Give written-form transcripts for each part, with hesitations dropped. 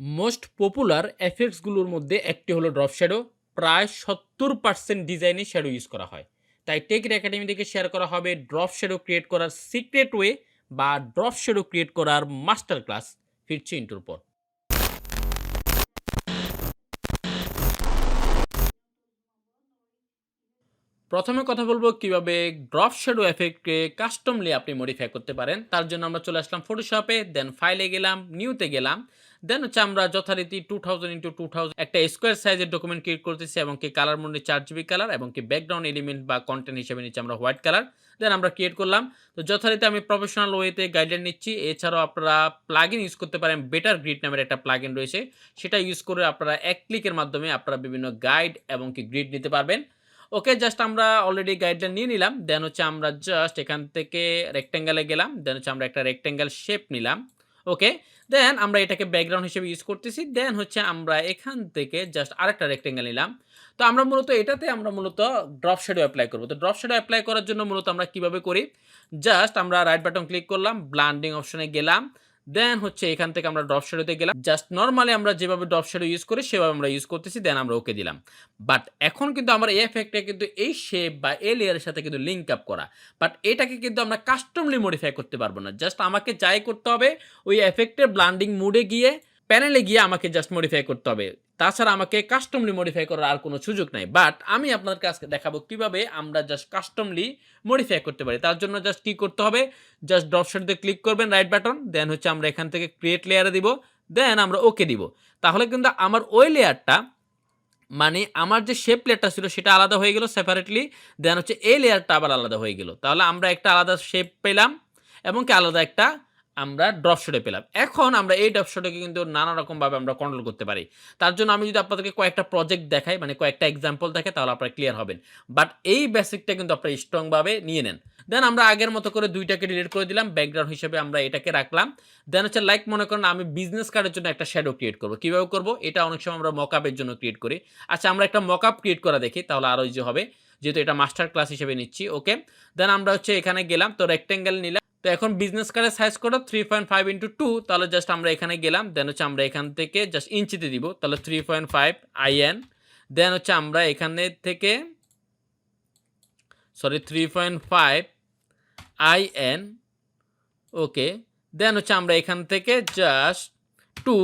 Most popular এফেক্টসগুলোর মধ্যে একটি হলো ড্রপ শ্যাডো। প্রায় ৭০% ডিজাইনে শ্যাডো ইউজ করা হয়। তাই টেকের একাডেমি থেকে শেয়ার করা হবে ড্রপ শ্যাডো ক্রিয়েট করার সিক্রেট ওয়ে বা ড্রপ শ্যাডো ক্রিয়েট করার মাস্টার ক্লাস। ফিরছি ইন্টুর পর। প্রথমে কথা বলবো কিভাবে ড্রপ শ্যাডো এফেক্টকে কাস্টমলি আপনি মডিফাই করতে পারেন। তার জন্য আমরা চলে আসলাম ফটোশপে, দেন ফাইলে গেলাম, নিউতে গেলাম। দেন হচ্ছে আমরা যথারীতি 2000x2000 একটা স্কোয়ার সাইজের ডকুমেন্ট ক্রিয়েট করতেছি এবং কি কালার মোড নিচ্ছে 8GB কালার এবং কি ব্যাকগ্রাউন্ড এলিমেন্ট বা কন্টেন্ট হিসেবে নিচ্ছে আমরা হোয়াইট কালার। দেন আমরা ক্রিয়েট করলাম। তো যথারীতি আমি প্রফেশনাল ওয়েতে গাইডলাইন নিচ্ছি। এছাড়াও আপনারা প্লাগইন ইউজ করতে পারেন। বেটার গ্রিড নামের একটা প্লাগইন রয়েছে, সেটা ইউজ করে আপনারা এক ক্লিকের মাধ্যমে আপনারা বিভিন্ন গাইড এবং কি গ্রিড নিতে পারবেন। ওকে, জাস্ট আমরা অলরেডি গাইডলাইন নিয়ে নিলাম। দেন হচ্ছে আমরা জাস্ট এখান থেকে রেক্টেঙ্গেলে গেলাম। দেন হচ্ছে আমরা একটা রেক্টেঙ্গেল শেপ নিলাম। ওকে, দেন আমরা এটাকে ব্যাকগ্রাউন্ড হিসেবে ইউজ করতেছি। দেন হচ্ছে আমরা এখান থেকে জাস্ট আরেকটা রেক্টেঙ্গেল নিলাম। তো আমরা মূলত এটাতে আমরা মূলত ড্রপ শ্যাডো অ্যাপ্লাই করব। তো ড্রপ শ্যাডো অ্যাপ্লাই করার জন্য মূলত আমরা কিভাবে করি, জাস্ট আমরা রাইট বাটন ক্লিক করলাম, ব্লান্ডিং অপশনে গেলাম। দেন হচ্ছে এখান থেকে আমরা ড্রপ শ্যাডোতে গেলাম। জাস্ট নরমালি আমরা যেভাবে ড্রপ শ্যাডো ইউজ করি সেভাবে আমরা ইউজ করতেছি। দেন আমরা ওকে দিলাম। বাট এখন কিন্তু আমার এই এফেক্টটা কিন্তু এই শেপ বা এই লেয়ারের সাথে কিন্তু লিঙ্ক আপ করা। বাট এটাকে কিন্তু আমরা কাস্টমলি মডিফাই করতে পারবো না। জাস্ট আমাকে যাই করতে হবে, ওই এফেক্টের ব্লান্ডিং মুডে গিয়ে প্যানেলে গিয়ে আমাকে জাস্ট মডিফাই করতে হবে। তাছাড়া আমাকে কাস্টমলি মডিফাই করার আর কোনো সুযোগ নাই। বাট আমি আপনাদেরকে আজকে দেখাবো কিভাবে আমরা জাস্ট কাস্টমলি মডিফাই করতে পারি। তার জন্য জাস্ট কি করতে হবে, জাস্ট ড্রপ শ্যাডোতে ক্লিক করবেন, রাইট বাটন। দেন হচ্ছে আমরা এখান থেকে ক্রিয়েট লেয়ারে দিব। দেন আমরা ওকে দিব। তাহলে কিন্তু আমার ওই লেয়ারটা, মানে আমার যে শেপ লেয়ারটা ছিল সেটা আলাদা হয়ে গেল সেপারেটলি। দেন হচ্ছে এই লেয়ারটা আবার আলাদা হয়ে গেল। তাহলে আমরা একটা আলাদা শেপ পেলাম এবং কি আলাদা একটা আমরা ড্রপ শ্যাডো পেলাম। এখন আমরা এই ড্রপ শ্যাডোকে কিন্তু নানা রকমভাবে আমরা কন্ট্রোল করতে পারি। তার জন্য আমি যদি আপনাদেরকে কয়েকটা প্রজেক্ট দেখাই, মানে কয়েকটা এক্সাম্পল দেখাই, তাহলে আপনারা ক্লিয়ার হবেন। বাট এই বেসিকটা কিন্তু আপনারা স্ট্রংভাবে নিয়ে নেন। দেন আমরা আগের মতো করে দুইটাকে ডিলিট করে দিলাম। ব্যাকগ্রাউন্ড হিসেবে আমরা এটাকে রাখলাম। দেন হচ্ছে লাইক মনে করেন আমি বিজনেস কার্ডের জন্য একটা শ্যাডো ক্রিয়েট করব। কিভাবে করব, এটা অনেক সময় আমরা মকআপের জন্য ক্রিয়েট করি। আচ্ছা, আমরা একটা মকআপ ক্রিয়েট করা দেখি, তাহলে আরো ইজি হবে, যেহেতু এটা মাস্টার ক্লাস হিসেবে নিচ্ছি। ওকে, দেন আমরা হচ্ছে এখানে গেলাম, তো রেক্টেঙ্গেল নিলাম। তো এখন বিজনেস কার্ডের সাইজ কত 3.5x2, তাহলে জাস্ট আমরা এখানে গেলাম। দেন হচ্ছে আমরা এখান থেকে জাস্ট ইঞ্চিতে দিব, তাহলে 3.5 IN। দেন হচ্ছে আমরা এখানে থেকে 3.5 IN। ওকে, দেন হচ্ছে আমরা এখান থেকে জাস্ট 2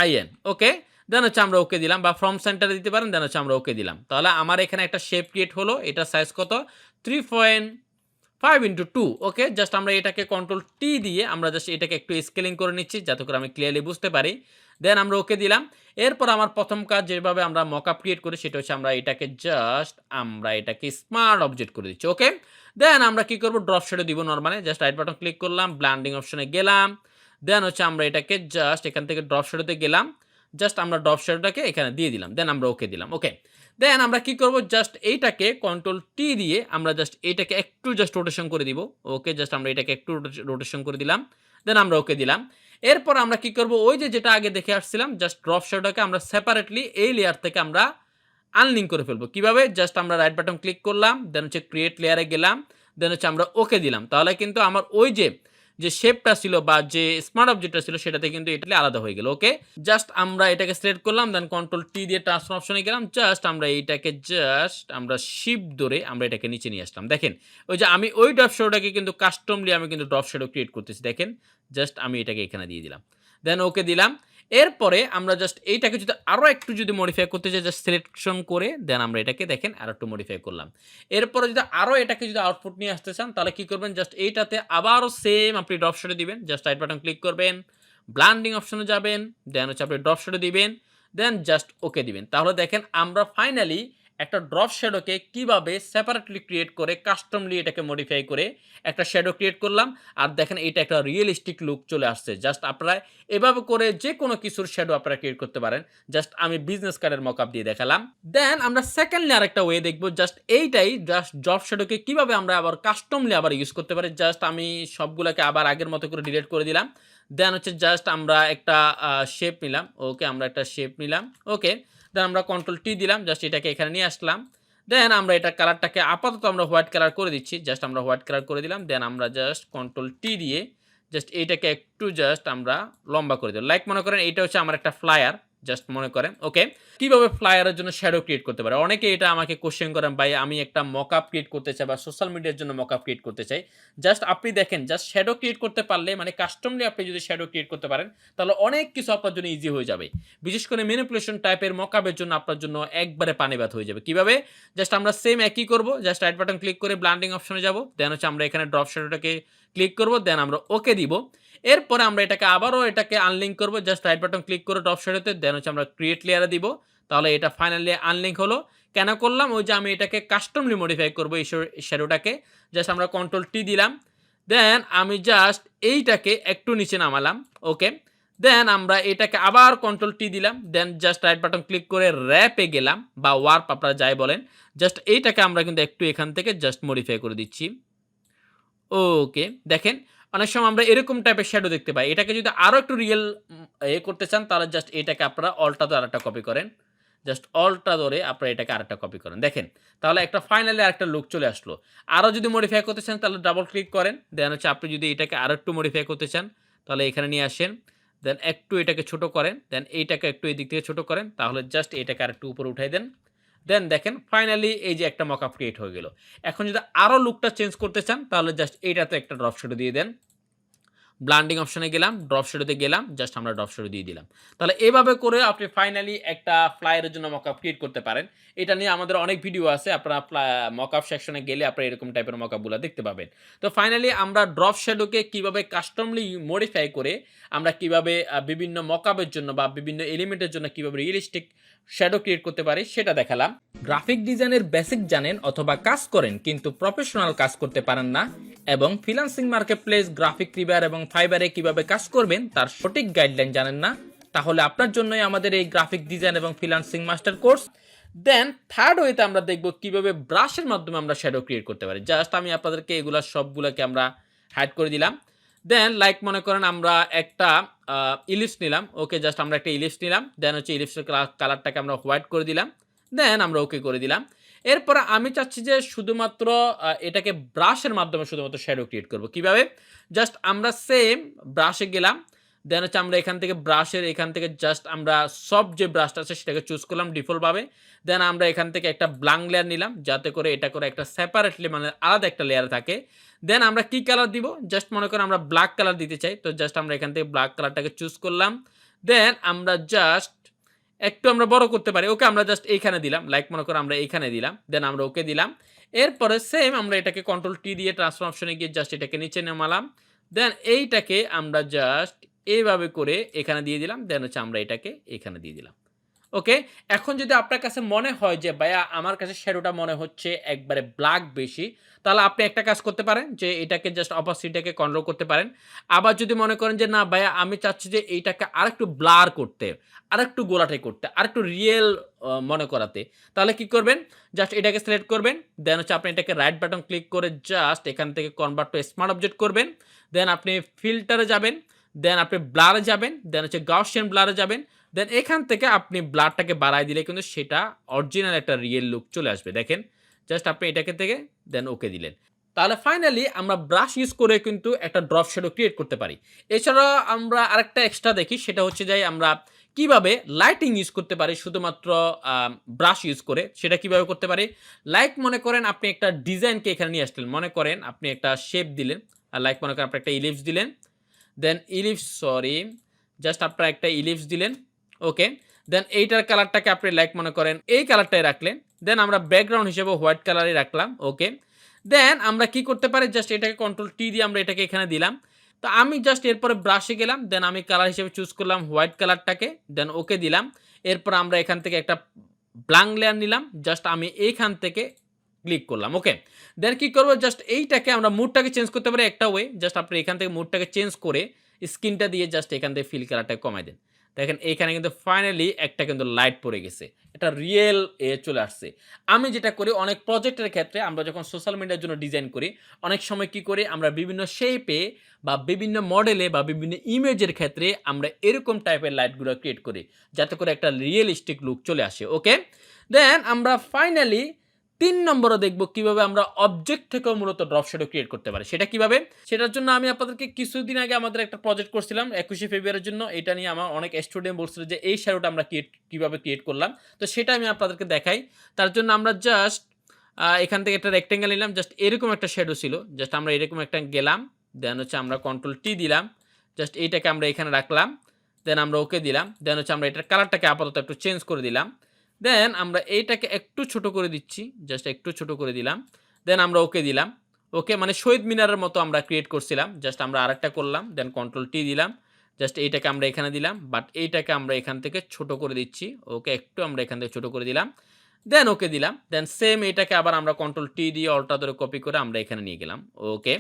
IN। ওকে, দেন হচ্ছে আমরা ওকে দিলাম, বা ফ্রম সেন্টারে দিতে পারেন। দেন হচ্ছে আমরা ওকে দিলাম। তাহলে আমার এখানে একটা শেপ ক্রিয়েট হলো। এটার সাইজ কত 3.5x2। ওকে, জাস্ট আমরা এটাকে কন্ট্রোল টি দিয়ে আমরা জাস্ট এটাকে একটু স্কেলিং করে নিচ্ছি যাতে করে আমি ক্লিয়ারলি বুঝতে পারি। দেন আমরা ওকে দিলাম। এরপর আমার প্রথম কাজ, যেভাবে আমরা মকআপ ক্রিয়েট করি, সেটা হচ্ছে আমরা এটাকে স্মার্ট অবজেক্ট করে দিচ্ছি। ওকে, দেন আমরা কি করব, ড্রপ শ্যাডো দিব normally. Just right button click করলাম, ব্লান্ডিং অপশনে গেলাম। দেন হচ্ছে আমরা এটাকে জাস্ট এখান থেকে ড্রপ শ্যাডোতে গেলাম। জাস্ট আমরা ড্রপ শ্যাডোটাকে এখানে দিয়ে দিলাম। দেন আমরা ওকে দিলাম। ওকে, দেন আমরা কি করব, জাস্ট এইটাকে কন্ট্রোল টি দিয়ে আমরা জাস্ট এইটাকে একটু জাস্ট রোটেশন করে দিব। ওকে, জাস্ট আমরা এটাকে একটু রোটেশন করে দিলাম। দেন আমরা ওকে দিলাম। এরপর আমরা কি করব, ওই যে যেটা আগে দেখে আসছিলাম, জাস্ট ড্রপ শ্যাডোটাকে আমরা সেপারেটলি এই লেয়ার থেকে আমরা আনলিঙ্ক করে ফেলবো। কিভাবে, জাস্ট আমরা রাইট বাটন ক্লিক করলাম। দেন হচ্ছে ক্রিয়েট লেয়ারে গেলাম। দেন হচ্ছে আমরা ওকে দিলাম। তাহলে কিন্তু আমার ওই যে শেপটা ছিল বা যে স্মার্ট অবজেক্টটা ছিল সেটাতে কিন্তু এটা আলাদা হয়ে গেল। ওকে, জাস্ট আমরা এটাকে সিলেক্ট করলাম। দেন কন্ট্রোল টি দিয়ে ট্রান্সফর্ম অপশনে গেলাম। জাস্ট আমরা এইটাকে জাস্ট আমরা শিফট ধরে আমরা এটাকে নিচে নিয়ে আসলাম। দেখেন, ওই যে আমি ওই ড্রপ শ্যাডোটাকে কিন্তু কাস্টমলি আমি কিন্তু ড্রপ শ্যাডো ক্রিয়েট করতেছি। দেখেন, জাস্ট আমি এটাকে এখানে দিয়ে দিলাম। দেন ওকে দিলাম। এরপরে আমরা জাস্ট এইটাকে যদি আরো একটু যদি মডিফাই করতে চাই, জাস্ট সিলেকশন করে দেন আমরা এটাকে দেখেন আরো একটু মডিফাই করলাম। এরপরে যদি আরো এটাকে যদি আউটপুট নিয়ে আসতে চান, তাহলে কি করবেন, জাস্ট এইটাতে আবারও সেম আপনি ড্রপ শ্যাডো দিবেন। জাস্ট রাইট বাটন ক্লিক করবেন, ব্লান্ডিং অপশনে যাবেন। দেন হচ্ছে আপনি ড্রপ শ্যাডো দিবেন। দেন জাস্ট ওকে দিবেন। তাহলে দেখেন আমরা ফাইনালি একটা ড্রপ শ্যাডোকে কিভাবে সেপারেটলি ক্রিয়েট করে কাস্টমলি এটাকে মডিফাই করে একটা শ্যাডো ক্রিয়েট করলাম। আর দেখেন এটা একটা রিয়েলিস্টিক লুক চলে আসছে। জাস্ট আপনারা এভাবে করে যে কোনো কিছুর শ্যাডো আপনারা ক্রিয়েট করতে পারেন। জাস্ট আমি বিজনেস কার্ডের মকআপ দিয়ে দেখালাম। দেন আমরা সেকেন্ডলি আরেকটা ওয়ে দেখব, জাস্ট এইটাই, জাস্ট ড্রপ শ্যাডোকে কিভাবে আমরা আবার কাস্টমলি আবার ইউজ করতে পারি। জাস্ট আমি সবগুলোকে আবার আগের মতো করে ডিলিট করে দিলাম। দেন হচ্ছে জাস্ট আমরা একটা শেপ নিলাম। ওকে, আমরা একটা শেপ নিলাম। ওকে, দেন আমরা কন্ট্রোল টি দিলাম। জাস্ট এটাকে এখানে নিয়ে আসলাম। দেন আমরা এটা কালারটাকে আপাতত আমরা হোয়াইট কালার করে দিচ্ছি। জাস্ট আমরা হোয়াইট কালার করে দিলাম। দেন আমরা জাস্ট কন্ট্রোল টি দিয়ে জাস্ট এইটাকে একটু জাস্ট আমরা লম্বা করে দেব। লাইক মনে করেন এইটা হচ্ছে আমার একটা ফ্লায়ার, জাস্ট মনে করেন, ওকে? কিভাবে ফ্লায়ারের জন্য শ্যাডো ক্রিয়েট করতে পারে? অনেকে এটা আমাকে কোয়েশ্চেন করেন, ভাই আমি একটা মকআপ ক্রিয়েট করতে চাই বা সোশ্যাল মিডিয়ার জন্য মকআপ ক্রিয়েট করতে চাই। জাস্ট আপনি দেখেন, জাস্ট শ্যাডো ক্রিয়েট করতে পারলে মানে কাস্টমলি আপনি যদি শ্যাডো ক্রিয়েট করতে পারেন, তাহলে অনেক কিছু আপনার জন্য ইজি হয়ে যাবে। বিশেষ করে ম্যানিপুলেশন টাইপের মকআপের জন্য আপনার জন্য একবারে পানি ভাত হয়ে যাবে। কিভাবে? জাস্ট আমরা সেম একই করব, জাস্ট রাইট বাটন ক্লিক করে ব্লেন্ডিং অপশনে যাব, দেন হচ্ছে আমরা এখানে ড্রপ শ্যাডোটাকে ক্লিক করব, দেন আমরা ওকে দিব। এরপরে আমরা এটাকে আবারও এটাকে আনলিঙ্ক করব, জাস্ট রাইট বাটন ক্লিক করে ড্রপ শ্যাডোতে, দেন হচ্ছে আমরা ক্রিয়েট লেয়ারে দিব। তাহলে এটা ফাইনালি আনলিঙ্ক হলো। কেন করলাম? ওই যে আমি এটাকে কাস্টমলি মডিফাই করব এই শ্যাডোটাকে, জাস্ট আমরা কন্ট্রোল টি দিলাম, দেন আমি জাস্ট এইটাকে একটু নিচে নামালাম, ওকে? দেন আমরা এটাকে আবার কন্ট্রোল টি দিলাম, দেন জাস্ট রাইট বাটন ক্লিক করে র্যাপে গেলাম বা ওয়ার্প আপনারা যাই বলেন, জাস্ট এইটাকে আমরা কিন্তু একটু এখান থেকে জাস্ট মডিফাই করে দিচ্ছি। ওকে, দেখেন অনেক সময় আমরা এরকম টাইপের শ্যাডো দেখতে পাই। এটাকে যদি আরো একটু রিয়েল করতে চান, তাহলে জাস্ট এটাকে আপনারা অল্টা ধরে আরেকটা কপি করেন। জাস্ট অল্টা ধরে আপনারা এটাকে আরেকটা কপি করেন। দেখেন, তাহলে একটা ফাইনালি আরেকটা লুক চলে আসলো। আরো যদি মডিফাই করতে চান তাহলে ডাবল ক্লিক করেন। দেন হচ্ছে আপনি যদি এটাকে আরেকটু মডিফাই করতে চান তাহলে এখানে নিয়ে আসেন। দেন একটু এটাকে ছোট করেন। দেন এইটাকে একটু এদিক থেকে ছোট করেন। তাহলে জাস্ট এটাকে আরেকটু উপরে উঠাই দেন। দেন দেখেন ফাইনালি এই যে একটা মকআপ ক্রিয়েট হয়ে গেল। এখন যদি আরো লুকটা চেঞ্জ করতে চান তাহলে জাস্ট এইটাতে একটা ড্রপ শ্যাডো দিয়ে দেন। ব্লেন্ডিং অপশনে গেলাম, ড্রপ শ্যাডোতে গেলাম, জাস্ট আমরা ড্রপ শ্যাডো দিয়ে দিলাম। তাহলে এভাবে করে আপনি ফাইনালি একটা ফ্লায়ারের জন্য মকআপ ক্রিয়েট করতে পারেন। এটা নিয়ে আমাদের অনেক ভিডিও আছে। আপনারা মকআপ সেকশনে গেলে আপনারা এরকম টাইপের মকআপগুলো দেখতে পাবেন। তো ফাইনালি আমরা ড্রপ শ্যাডোকে কিভাবে কাস্টমলি মডিফাই করে আমরা কিভাবে বিভিন্ন মকআপের জন্য বা বিভিন্ন এলিমেন্টের জন্য কিভাবে রিয়েলিস্টিক শ্যাডো ক্রিয়েট করতে পারি সেটা দেখালাম। গ্রাফিক ডিজাইনের বেসিক জানেন অথবা কাজ করেন কিন্তু প্রফেশনাল কাজ করতে পারেন না, এবং ফ্রিল্যান্সিং মার্কেটপ্লেস, গ্রাফিক রিভার এবং ফাইবারে কিভাবে কাজ করবেন তার সঠিক গাইডলাইন জানেন না, তাহলে আপনার জন্যই আমাদের এই গ্রাফিক ডিজাইন এবং ফ্রিল্যান্সিং মাস্টার কোর্স। দেন থার্ড ওয়েতে আমরা দেখব কিভাবে ব্রাশের মাধ্যমে আমরা শ্যাডো ক্রিয়েট করতে পারি। জাস্ট আমি আপনাদেরকে এগুলা সবগুলোকে আমরা হাইড করে দিলাম। দেন লাইক মনে করেন আমরা একটা ইলিপস নিলাম, ওকে? জাস্ট আমরা একটা ইলিপস নিলাম, দেন হচ্ছে ইলিপসের কালারটাকে আমরা হোয়াইট করে দিলাম, দেন আমরা ওকে করে দিলাম। এরপরে আমি চাচ্ছি যে শুধুমাত্র এটাকে ব্রাশের মাধ্যমে শুধুমাত্র শ্যাডো ক্রিয়েট করব। কিভাবে? জাস্ট আমরা সেম ব্রাশে গেলাম, দেন হচ্ছে আমরা এখান থেকে ব্রাশের এখান থেকে জাস্ট আমরা সব যে ব্রাশটা আছে সেটাকে চুজ করলাম ডিফল্টভাবে। দেন আমরা এখান থেকে একটা ব্ল্যাঙ্ক লেয়ার নিলাম, যাতে করে এটা করে একটা সেপারেটলি মানে আলাদা একটা লেয়ার থাকে। দেন আমরা কি কালার দিব? জাস্ট মনে করেন আমরা ব্ল্যাক কালার দিতে চাই, তো জাস্ট আমরা এখান থেকে ব্ল্যাক কালারটাকে চুজ করলাম। দেন আমরা জাস্ট একটু আমরা বড় করতে পারি, ওকে? আমরা জাস্ট এইখানে দিলাম, লাইক মনে করো আমরা এইখানে দিলাম, দেন আমরা ওকে দিলাম। এরপরে সেম আমরা এটাকে কন্ট্রোল টি দিয়ে ট্রান্সফর্ম অপশনে গিয়ে জাস্ট এটাকে নিচে নামালাম। দেন এইটাকে আমরা জাস্ট এইভাবে করে এখানে দিয়ে দিলাম, দেন হচ্ছে আমরা এটাকে এখানে দিয়ে দিলাম, ওকে? এখন যদি আপনার কাছে মনে হয় যে ভাইয়া আমার কাছে শ্যাডোটা মনে হচ্ছে একবারে ব্ল্যাক বেশি, তাহলে আপনি একটা কাজ করতে পারেন যে এটাকে জাস্ট অপাসিটিটাকে কন্ট্রোল করতে পারেন। আবার যদি মনে করেন যে না ভাইয়া আমি চাচ্ছি যে এইটাকে আরেকটু ব্লার করতে, আরেকটু গোলাটে করতে, আরেকটু রিয়েল মনে করাতে, তাহলে কি করবেন? জাস্ট এটাকে সিলেক্ট করবেন, দেন হচ্ছে আপনি এটাকে রাইট বাটন ক্লিক করে জাস্ট এখান থেকে কনভার্ট টু স্মার্ট অবজেক্ট করবেন। দেন আপনি ফিল্টারে যাবেন, দেন আপনি ব্লারে যাবেন, দেন হচ্ছে গাউসিয়ান ব্লারে যাবেন। দেন এখান থেকে আপনি ব্লারটাকে বাড়ায় দিলে কিন্তু সেটা অরিজিনাল একটা রিয়েল লুক চলে আসবে। দেখেন, জাস্ট আপনি এটাকে থেকে দেন ওকে দিলেন। তাহলে ফাইনালি আমরা ব্রাশ ইউজ করে কিন্তু একটা ড্রপ শ্যাডো ক্রিয়েট করতে পারি। এছাড়া আমরা আরেকটা এক্সট্রা দেখি, সেটা হচ্ছে যে আমরা কিভাবে লাইটিং ইউজ করতে পারি শুধুমাত্র ব্রাশ ইউজ করে। সেটা কিভাবে করতে পারি? লাইক মনে করেন আপনি একটা ডিজাইনকে এখানে নিয়ে আসলেন, মনে করেন আপনি একটা শেপ দিলেন, আর লাইক মনে করেন আপনি একটা ইলিপস দিলেন, দেন ইলিপস জাস্ট আপনারা একটা ইলিপস দিলেন, ওকে? দেন এইটার কালারটাকে আপনি লাইক মনে করেন এই কালারটাই রাখলেন, দেন আমরা ব্যাকগ্রাউন্ড হিসেবে হোয়াইট কালারই রাখলাম, ওকে? দেন আমরা কি করতে পারি? জাস্ট এটাকে কন্ট্রোল টি দিয়ে আমরা এটাকে এখানে দিলাম। তো আমি জাস্ট এরপরে ব্রাশে গেলাম, দেন আমি কালার হিসেবে চুজ করলাম হোয়াইট কালারটাকে, দেন ওকে দিলাম। এরপর আমরা এখান থেকে একটা ব্ল্যাঙ্ক লেয়ার নিলাম, জাস্ট আমি এইখান থেকে ক্লিক করলাম, ওকে? দেন কি করবো? জাস্ট এইটাকে আমরা মুডটাকে চেঞ্জ করতে পারি একটা ওয়ে, জাস্ট আপনি এখান থেকে মুডটাকে চেঞ্জ করে স্ক্রিনটা দিয়ে জাস্ট এখান থেকে ফিল কালারটাকে কমাই দেন। দেখেন এইখানে কিন্তু ফাইনালি একটা কিন্তু লাইট পড়ে গেছে, এটা রিয়েল চলে আসছে। আমি যেটা করি অনেক প্রজেক্টের ক্ষেত্রে, আমরা যখন সোশ্যাল মিডিয়ার জন্য ডিজাইন করি, অনেক সময় কি করি আমরা বিভিন্ন শেপে বা বিভিন্ন মডেলে বা বিভিন্ন ইমেজের ক্ষেত্রে আমরা এরকম টাইপের লাইটগুলো ক্রিয়েট করি, যাতে করে একটা রিয়েলিস্টিক লুক চলে আসে, ওকে? দেন আমরা ফাইনালি 3 নম্বরে দেখব কিভাবে আমরা অবজেক্ট থেকেও মূলত ড্রপ শ্যাডো ক্রিয়েট করতে পারি। সেটা কিভাবে? সেটার জন্য আমি আপনাদেরকে কিছুদিন আগে আমাদের একটা প্রজেক্ট করছিলাম 21শে ফেব্রুয়ারির জন্য। এটা নিয়ে আমার অনেক স্টুডেন্ট বলছিল যে এই শ্যাডোটা আমরা কিভাবে ক্রিয়েট করলাম। তো সেটা আমি আপনাদেরকে দেখাই। তার জন্য আমরা জাস্ট এখান থেকে একটা রেক্টেঙ্গেল নিলাম। জাস্ট এরকম একটা শ্যাডো ছিল। জাস্ট আমরা এরকম একটা গেলাম। দেন হচ্ছে আমরা কন্ট্রোল টি দিলাম। জাস্ট এইটাকে আমরা এখানে রাখলাম। দেন আমরা ওকে দিলাম। দেন হচ্ছে আমরা এটার কালারটাকে আপাতত একটু চেঞ্জ করে দিলাম। দেন আমরা এইটাকে একটু ছোট করে দিচ্ছি। জাস্ট একটু ছোট করে দিলাম। দেন আমরা ওকে দিলাম। ওকে মানে শহীদ মিনারের মতো আমরা ক্রিয়েট করছিলাম। জাস্ট আমরা আরেকটা করলাম। দেন কন্ট্রোল টি দিলাম। জাস্ট এইটাকে আমরা এখানে দিলাম। বাট এইটাকে আমরা এখান থেকে ছোট করে দিচ্ছি। ওকে একটু আমরা এখান থেকে ছোট করে দিলাম। দেন ওকে দিলাম। দেন সেম এইটাকে আবার আমরা কন্ট্রোল টি দিয়ে অল্টা ধরে কপি করে আমরা এখানে নিয়ে গেলাম। ওকে।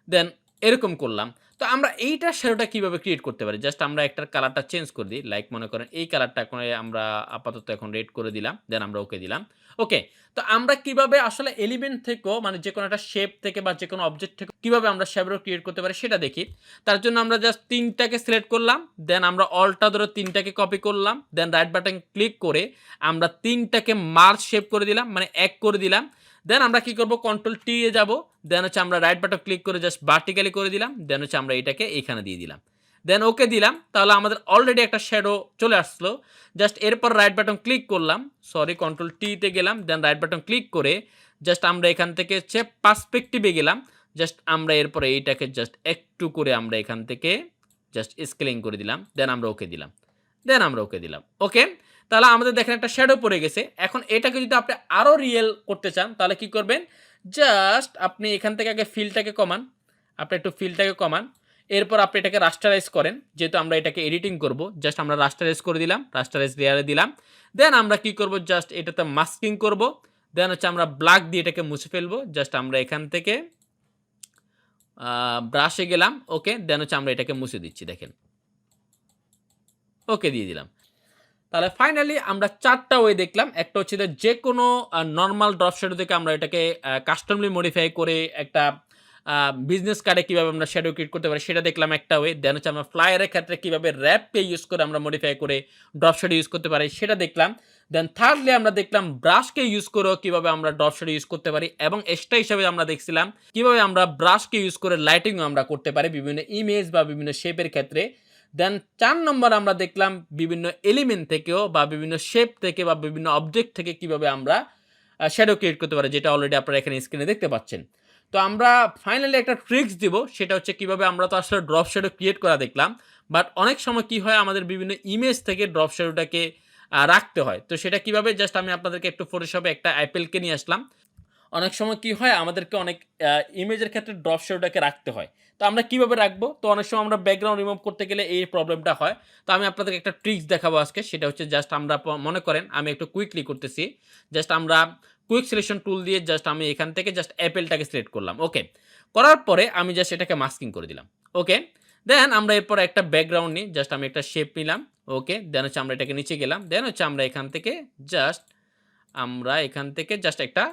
দেন এরকম করলাম। তো আমরা এইটার শ্যাডোটা কিভাবে ক্রিয়েট করতে পারি? জাস্ট আমরা একটার কালারটা চেঞ্জ করে দিই। লাইক মনে করেন এই কালারটা করে আমরা আপাতত এখন রেড করে দিলাম। দেন আমরা ওকে দিলাম। ওকে। তো আমরা কিভাবে আসলে এলিমেন্ট থেকেও মানে যেকোনো একটা শেপ থেকে বা যেকোনো অবজেক্ট থেকে কিভাবে আমরা শ্যাডো ক্রিয়েট করতে পারি সেটা দেখি। তার জন্য আমরা জাস্ট ৩ টাকে সিলেক্ট করলাম। দেন আমরা অল্টা ধরে ৩ টাকে কপি করলাম। দেন রাইট বাটন ক্লিক করে আমরা ৩ টাকে মার্জ শেপ করে দিলাম। মানে এক করে দিলাম। দেন আমরা কি করব? কন্ট্রোল টি এ যাব। দেন হচ্ছে আমরা রাইট বাটন ক্লিক করে জাস্ট ভার্টিক্যালি করে দিলাম। দেন হচ্ছে আমরা এটাকে এখানে দিয়ে দিলাম। দেন ওকে দিলাম। তাহলে আমাদের অলরেডি একটা শ্যাডো চলে আসলো। জাস্ট এরপর রাইট বাটন ক্লিক করলাম। সরি কন্ট্রোল টি তে গেলাম। দেন রাইট বাটন ক্লিক করে জাস্ট আমরা এখান থেকে হচ্ছে পার্সপেক্টিভে গেলাম। জাস্ট আমরা এরপরে এইটাকে জাস্ট একটু করে আমরা এখান থেকে জাস্ট স্কেলিং করে দিলাম। দেন আমরা ওকে দিলাম। দেন আমরা ওকে দিলাম। ওকে। তাহলে আমাদের দেখেন একটা শ্যাডো পড়ে গেছে। এখন এটাকে যদি আপনি আরো রিয়েল করতে চান তাহলে কি করবেন? জাস্ট আপনি এখান থেকে আগে ফিলটাকে কমান। আপনি একটু ফিলটাকে কমান। এরপর আপনি এটাকে রাস্টারাইজ করেন। যেহেতু আমরা এটাকে এডিটিং করব, জাস্ট আমরা রাস্টারাইজ করে দিলাম। রাস্টারাইজ লেয়ারে দিলাম। দেন আমরা কি করব? জাস্ট এটাতে মাস্কিং করব। দেন হচ্ছে আমরা ব্ল্যাক দিয়ে এটাকে মুছে ফেলবো। জাস্ট আমরা এখান থেকে ব্রাশে গেলাম। ওকে। দেন হচ্ছে আমরা এটাকে মুছে দিচ্ছি দেখেন। ওকে দিয়ে দিলাম। তাহলে ফাইনালি আমরা ৪ টা ওয়ে দেখলাম। একটা হচ্ছে যে কোনো নরমাল ড্রপ শ্যাডো থেকে আমরা এটাকে কাস্টমলি মডিফাই করে একটা বিজনেস কার্ডে কিভাবে আমরা শ্যাডো ক্রিয়েট করতে পারি সেটা দেখলাম একটা ওয়ে। দেন হচ্ছে আমরা ফ্লায়ারের ক্ষেত্রে কিভাবে র‍্যাপকে ইউজ করে আমরা মডিফাই করে ড্রপ শ্যাডো ইউজ করতে পারি সেটা দেখলাম। দেন থার্ডলি আমরা দেখলাম ব্রাশকে ইউজ করেও কিভাবে আমরা ড্রপ শ্যাডো ইউজ করতে পারি এবং এক্সট্রা হিসাবে আমরা দেখছিলাম কিভাবে আমরা ব্রাশকে ইউজ করে লাইটিংও আমরা করতে পারি বিভিন্ন ইমেজ বা বিভিন্ন শেপের ক্ষেত্রে। দেন ৪ নম্বর আমরা দেখলাম বিভিন্ন এলিমেন্ট থেকেও বা বিভিন্ন শেপ থেকে বা বিভিন্ন অবজেক্ট থেকে কিভাবে আমরা শ্যাডো ক্রিয়েট করতে পারি যেটা অলরেডি আপনারা এখানে স্ক্রিনে দেখতে পাচ্ছেন। তো আমরা ফাইনালি একটা ট্রিক্স দিব সেটা হচ্ছে কিভাবে আমরা তো আসলে ড্রপ শ্যাডো ক্রিয়েট করা দেখলাম। বাট অনেক সময় কি হয় আমাদের বিভিন্ন ইমেজ থেকে ড্রপ শ্যাডোটাকে রাখতে হয়। তো সেটা কিভাবে জাস্ট আমি আপনাদেরকে একটু ফটোশপে একটা অ্যাপেলকে নিয়ে আসলাম। অনেক সময় কি হয় আমাদেরকে অনেক ইমেজের ক্ষেত্রে ড্রপ শ্যাডোটাকে রাখতে হয়। তো আমরা কিভাবে রাখবো? তো অনেক সময় আমরা ব্যাকগ্রাউন্ড রিমুভ করতে গেলে এই প্রবলেমটা হয়। তো আমি আপনাদেরকে একটা ট্রিক্স দেখাবো আজকে। সেটা হচ্ছে জাস্ট আমরা মনে করেন আমি একটু কুইকলি করতেছি। জাস্ট আমরা কুইক সিলেকশন টুল দিয়ে জাস্ট আমি এখান থেকে জাস্ট অ্যাপেলটাকে সিলেক্ট করলাম। ওকে। করার পরে আমি জাস্ট এটাকে মাস্কিং করে দিলাম। ওকে। দেন আমরা এরপরে একটা ব্যাকগ্রাউন্ড নিই। জাস্ট আমি একটা শেপ নিলাম। ওকে। দেন হচ্ছে আমরা এটাকে নিচে গেলাম। দেন হচ্ছে আমরা এখান থেকে জাস্ট একটা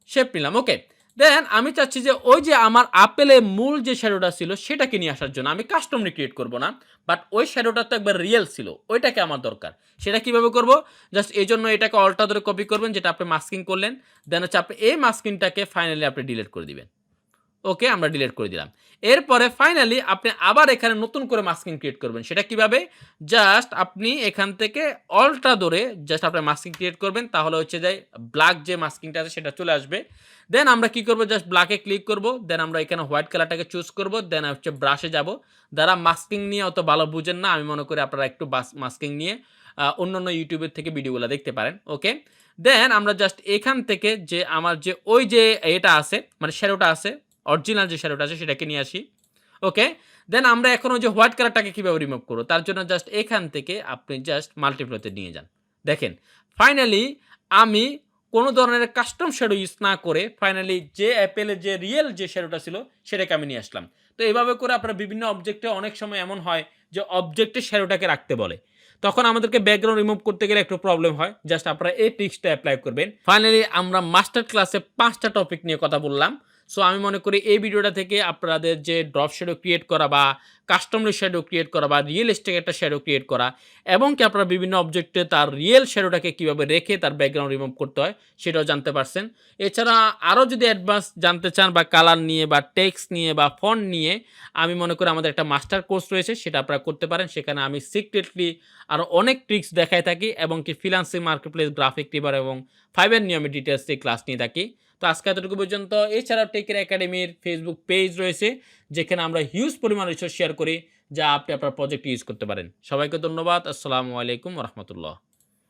শেপ নিলাম। ওকে। দেন আমি চাচ্ছি যে ওই যে আমার আপেলের মূল যে শ্যাডোটা ছিল সেটাকে নিয়ে আসার জন্য আমি কাস্টমলি ক্রিয়েট করব না। বাট ওই শ্যাডোটা তো একবার রিয়েল ছিল। ওইটাকে আমার দরকার। সেটা কিভাবে করব? জাস্ট এজন্য এটাকে অল্টা ধরে কপি করবেন যেটা আপনি মাস্কিং করলেন। দেন হচ্ছে আপনি এই মাস্কিংটাকে ফাইনালি আপনি ডিলিট করে দিবেন। ওকে আমরা ডিলিট করে দিলাম। এরপরে ফাইনালি আপনি আবার এখানে নতুন করে মাস্কিং ক্রিয়েট করবেন। সেটা কিভাবে? জাস্ট আপনি এখান থেকে অল্টা ধরে জাস্ট আপনি মাস্কিং ক্রিয়েট করবেন। তাহলে হচ্ছে যে ব্ল্যাক যে মাস্কিংটা আছে সেটা চলে আসবে। দেন আমরা কি করব? জাস্ট ব্ল্যাকে ক্লিক করব। দেন আমরা এখানে হোয়াইট কালারটাকে চুজ করব। দেন হচ্ছে ব্রাশে যাব। যারা মাস্কিং নিয়ে অত ভালো বুঝেন না আমি মনে করি আপনারা একটু মাস্কিং নিয়ে অন্যান্য ইউটিউবের থেকে ভিডিওগুলো দেখতে পারেন। ওকে। দেন আমরা জাস্ট এখান থেকে যে আমার যে ওই যে এটা আছে মানে শ্যাডোটা আছে অরিজিনাল যে শ্যাডোটা আছে সেটাকে নিয়ে আসি। ওকে। দেন আমরা এখন ওই যে হোয়াইট কালারটাকে কিভাবে রিমুভ করব? তার জন্য জাস্ট এখান থেকে আপনি জাস্ট মাল্টিপ্লেতে নিয়ে যান। দেখেন ফাইনালি আমি কোনো ধরনের কাস্টম শ্যাডো ইউজ না করে ফাইনালি যে অ্যাপেলের যে রিয়েল যে শ্যাডোটা ছিল সেটাকে আমি নিয়ে আসলাম। তো এভাবে করে আপনারা বিভিন্ন অবজেক্টে অনেক সময় এমন হয় যে অবজেক্টের শ্যাডোটাকে রাখতে বলে। তখন আমাদেরকে ব্যাকগ্রাউন্ড রিমুভ করতে গেলে একটু প্রবলেম হয়। জাস্ট আপনারা এই ট্রিক্সটা এপ্লাই করবেন। ফাইনালি আমরা মাস্টার ক্লাসে ৫ টা টপিক নিয়ে কথা বললাম। সো আমি মনে করি এই ভিডিওটা থেকে আপনাদের যে ড্রপ শ্যাডো ক্রিয়েট করা বা কাস্টম শ্যাডো ক্রিয়েট করা বা রিয়েলিস্টিক একটা শ্যাডো ক্রিয়েট করা এবং কি আপনারা বিভিন্ন অবজেক্টে তার রিয়েল শ্যাডোটাকে কিভাবে রেখে তার ব্যাকগ্রাউন্ড রিমুভ করতে হয় সেটাও জানতে পারছেন। এছাড়া আরও যদি অ্যাডভান্স জানতে চান বা কালার নিয়ে বা টেক্সট নিয়ে বা ফন্ট নিয়ে আমি মনে করি আমাদের একটা মাস্টার কোর্স রয়েছে, সেটা আপনারা করতে পারেন। সেখানে আমি সিক্রেটলি আরও অনেক ট্রিক্স দেখায় থাকি এবং কি ফ্রিল্যান্সিং মার্কেটপ্লেস, গ্রাফিক রিভার এবং ফাইবার নিয়ে আমি ডিটেইলসে ক্লাস নিয়ে থাকি। তো আজকে এতটুকু পর্যন্ত। এছাড়াও টেকের একাডেমির ফেসবুক পেজ রয়েছে, যেখানে আমরা হিউজ পরিমাণ রিসোর্স শেয়ার করি, যা আপনি আপনার প্রজেক্টে ইউজ করতে পারেন। সবাইকে ধন্যবাদ। আসসালামু আলাইকুম ওয়া রাহমাতুল্লাহ।